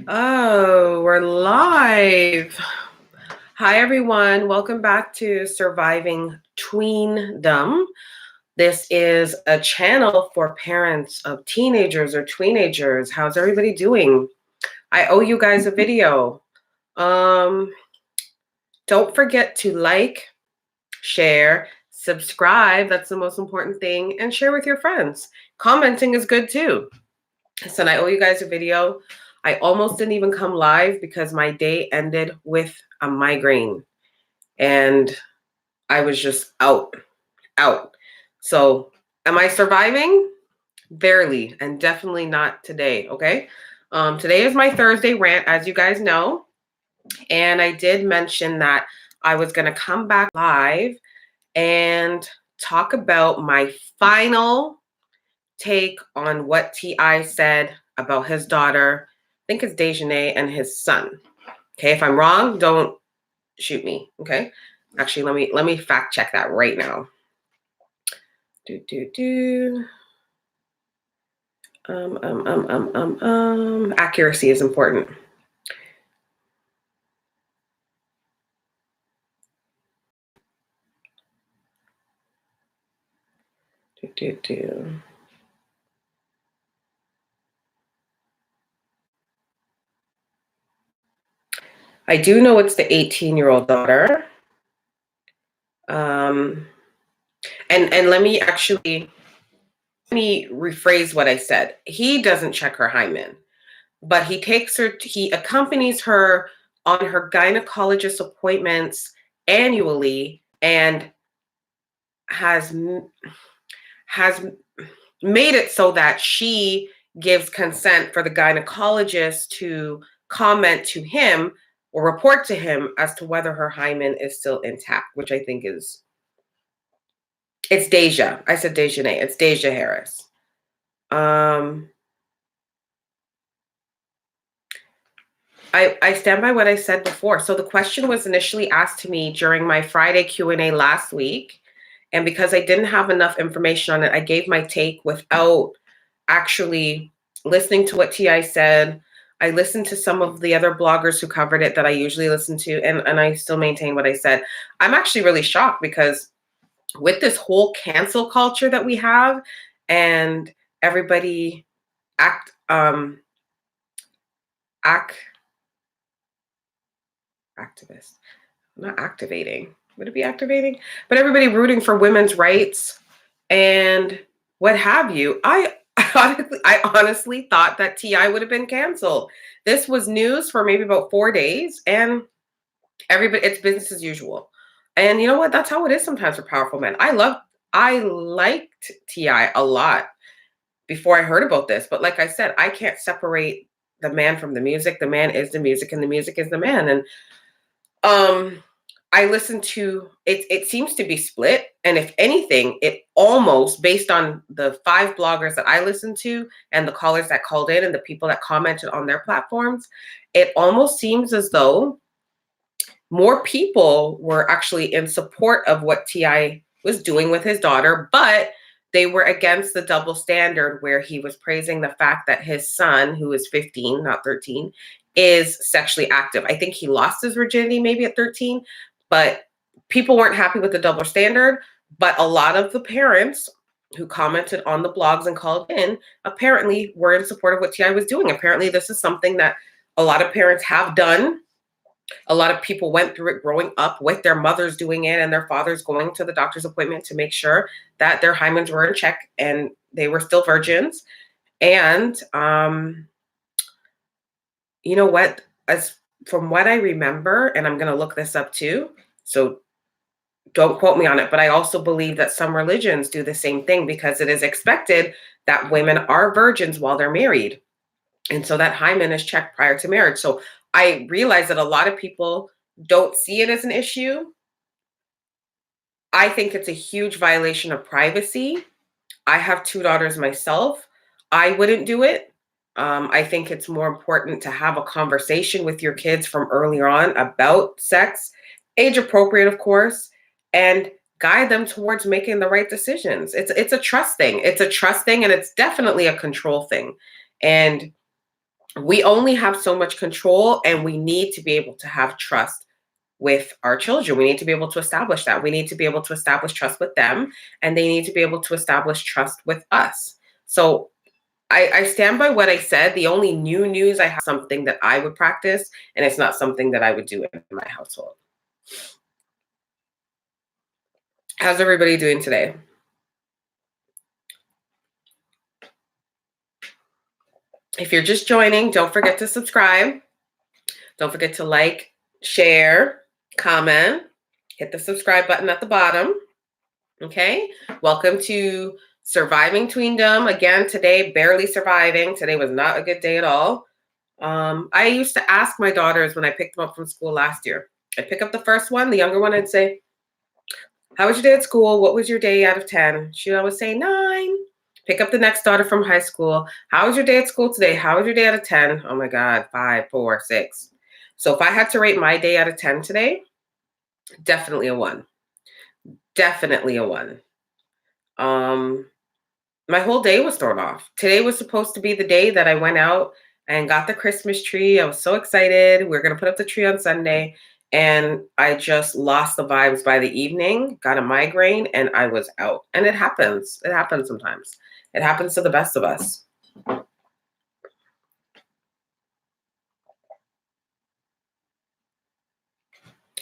Oh, we're live. Hi, everyone. Welcome back to Surviving Tween-dom. This is a channel for parents of teenagers or tweenagers. How's everybody doing? I owe you guys a video. Don't forget to like, share, subscribe. That's the most important thing. And share with your friends. Commenting is good too. So I owe you guys a video. I almost didn't even come live because my day ended with a migraine and I was just out. So am I surviving? Barely, and definitely not today, okay? Today is my Thursday rant, as you guys know, and I did mention that I was gonna come back live and talk about my final take on what T.I. said about his daughter, I think it's Dejanay, and his son. Okay, if I'm wrong, don't shoot me. Okay, actually, let me fact check that right now. Accuracy is important. I do know it's the 18-year-old daughter. And let me rephrase what I said. He doesn't check her hymen, but he accompanies her on her gynecologist appointments annually and has made it so that she gives consent for the gynecologist to comment to him or report to him as to whether her hymen is still intact, which I think it's Deja. I said Dejanay. It's Deja Harris. I stand by what I said before. So the question was initially asked to me during my Friday Q&A last week. And because I didn't have enough information on it, I gave my take without actually listening to what T.I. said. I listened to some of the other bloggers who covered it that I usually listen to, and I still maintain what I said. I'm actually really shocked because with this whole cancel culture that we have and everybody activist, not activating, would it be activating? But everybody rooting for women's rights and what have you. I honestly thought that T.I. would have been canceled. This was news for maybe about 4 days, and everybody, it's business as usual. And you know what? That's how it is sometimes for powerful men. I liked T.I. a lot before I heard about this, but like I said, I can't separate the man from the music. The man is the music, and the music is the man. And I listened to it. It seems to be split, and if anything, it almost, based on the 5 bloggers that I listened to and the callers that called in and the people that commented on their platforms, it almost seems as though more people were actually in support of what T.I. was doing with his daughter, but they were against the double standard where he was praising the fact that his son, who is 15, not 13, is sexually active. I think he lost his virginity maybe at 13, but people weren't happy with the double standard. But a lot of the parents who commented on the blogs and called in apparently were in support of what T.I. was doing. Apparently, this is something that a lot of parents have done. A lot of people went through it growing up with their mothers doing it and their fathers going to the doctor's appointment to make sure that their hymens were in check and they were still virgins. And you know what? As from what I remember, and I'm going to look this up too, so don't quote me on it, but I also believe that some religions do the same thing because it is expected that women are virgins while they're married. And so that hymen is checked prior to marriage. So I realize that a lot of people don't see it as an issue. I think it's a huge violation of privacy. I have 2 daughters myself. I wouldn't do it. I think it's more important to have a conversation with your kids from earlier on about sex, age appropriate, of course, and guide them towards making the right decisions. It's a trust thing. It's a trust thing, and it's definitely a control thing. And we only have so much control, and we need to be able to have trust with our children. We need to be able to establish that. We need to be able to establish trust with them, and they need to be able to establish trust with us. So I stand by what I said. The only new news I have something that I would practice, and it's not something that I would do in my household. How's everybody doing today? If you're just joining, don't forget to subscribe. Don't forget to like, share, comment, hit the subscribe button at the bottom. Okay, welcome to Surviving Tweendom. Again, today, barely surviving. Today was not a good day at all. I used to ask my daughters when I picked them up from school last year. I'd pick up the first one, the younger one, I'd say, how was your day at school? What was your day out of 10? She'd always say 9. Pick up the next daughter from high school. How was your day at school today? How was your day out of 10? Oh my God, 5, 4, 6. So if I had to rate my day out of 10 today, definitely a 1. Definitely a 1. My whole day was thrown off. Today was supposed to be the day that I went out and got the Christmas tree. I was so excited. We are going to put up the tree on Sunday. And I just lost the vibes by the evening, got a migraine, and I was out. And it happens. It happens sometimes. It happens to the best of us.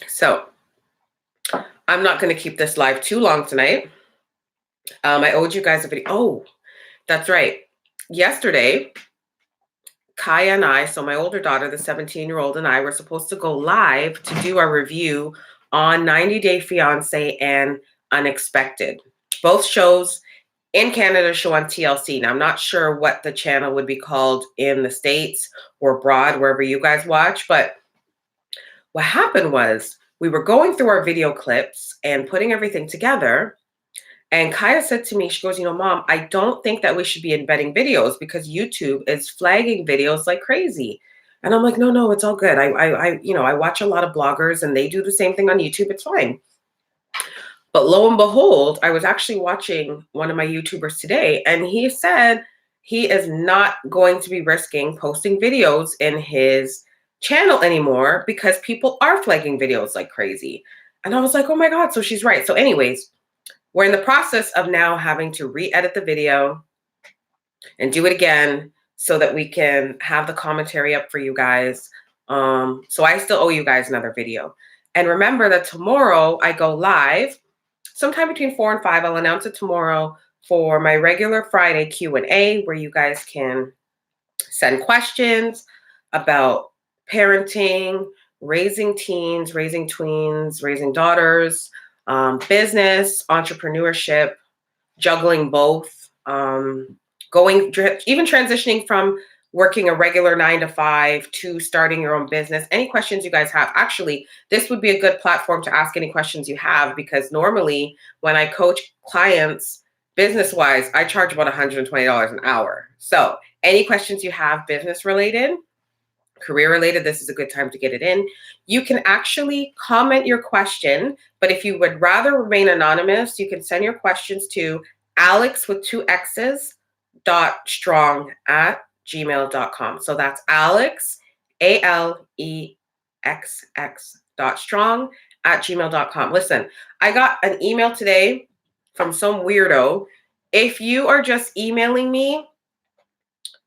So I'm not going to keep this live too long tonight. I owed you guys a video. Oh, that's right. Yesterday, Kaya and I, so my older daughter, the 17-year-old, and I were supposed to go live to do our review on 90 Day Fiancé and Unexpected. Both shows in Canada show on TLC. Now, I'm not sure what the channel would be called in the States or abroad, wherever you guys watch, but what happened was we were going through our video clips and putting everything together. And Kaya said to me, she goes, Mom, I don't think that we should be embedding videos because YouTube is flagging videos like crazy. And I'm like, no, it's all good. I watch a lot of bloggers and they do the same thing on YouTube. It's fine. But lo and behold, I was actually watching one of my YouTubers today, and he said he is not going to be risking posting videos in his channel anymore because people are flagging videos like crazy. And I was like, oh my God, so she's right. So anyways, we're in the process of now having to re-edit the video and do it again so that we can have the commentary up for you guys. So I still owe you guys another video. And remember that tomorrow I go live sometime between 4 and 5. I'll announce it tomorrow for my regular Friday Q&A, where you guys can send questions about parenting, raising teens, raising tweens, raising daughters, business, entrepreneurship, juggling both, even transitioning from working a regular 9 to 5 to starting your own business. Any questions you guys have, actually, this would be a good platform to ask any questions you have, because normally when I coach clients business-wise, I charge about $120 an hour. So any questions you have business related, career related, this is a good time to get it in. You can actually comment your question, but if you would rather remain anonymous, you can send your questions to Alex with 2 X's .strong@gmail.com. So that's Alex, ALEXX.strong@gmail.com. Listen, I got an email today from some weirdo. If you are just emailing me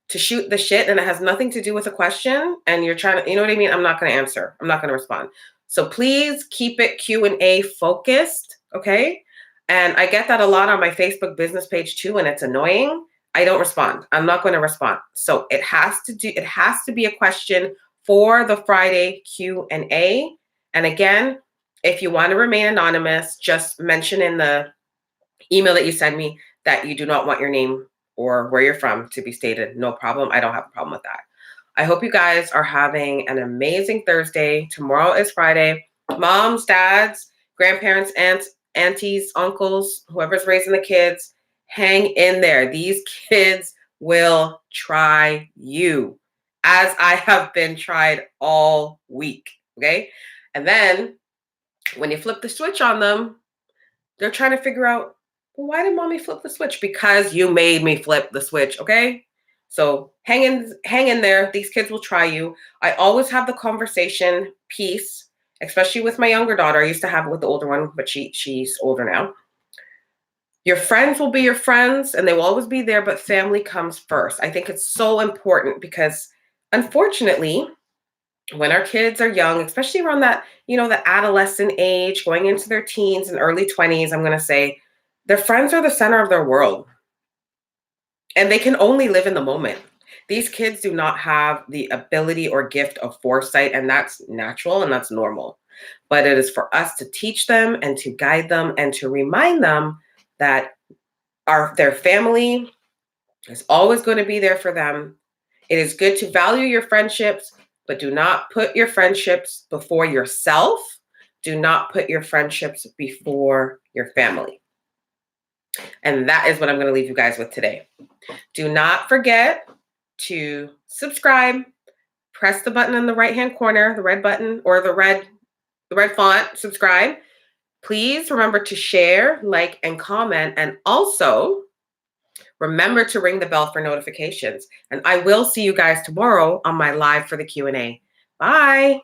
to shoot the shit and it has nothing to do with a question and you're trying to, you know what I mean? I'm not going to answer. I'm not going to respond. So please keep it Q&A focused. Okay. And I get that a lot on my Facebook business page too, and it's annoying. I don't respond. I'm not going to respond. So it has to be a question for the Friday Q&A. And again, if you want to remain anonymous, just mention in the email that you send me that you do not want your name or where you're from to be stated. No problem. I don't have a problem with that. I hope you guys are having an amazing Thursday. Tomorrow is Friday. Moms, dads, grandparents, aunts, aunties, uncles, whoever's raising the kids, hang in there. These kids will try you, as I have been tried all week. Okay. And then when you flip the switch on them, they're trying to figure out, well, why did mommy flip the switch? Because you made me flip the switch, okay? So hang in there. These kids will try you. I always have the conversation piece, especially with my younger daughter. I used to have it with the older one, but she's older now. Your friends will be your friends and they will always be there, but family comes first. I think it's so important because unfortunately, when our kids are young, especially around that, the adolescent age, going into their teens and early 20s, I'm going to say their friends are the center of their world and they can only live in the moment. These kids do not have the ability or gift of foresight, and that's natural and that's normal. But it is for us to teach them and to guide them and to remind them that their family is always going to be there for them. It is good to value your friendships, but do not put your friendships before yourself. Do not put your friendships before your family. And that is what I'm going to leave you guys with today. Do not forget to subscribe. Press the button in the right-hand corner, the red button or the red font, subscribe. Please remember to share, like, and comment. And also remember to ring the bell for notifications. And I will see you guys tomorrow on my live for the Q&A. Bye.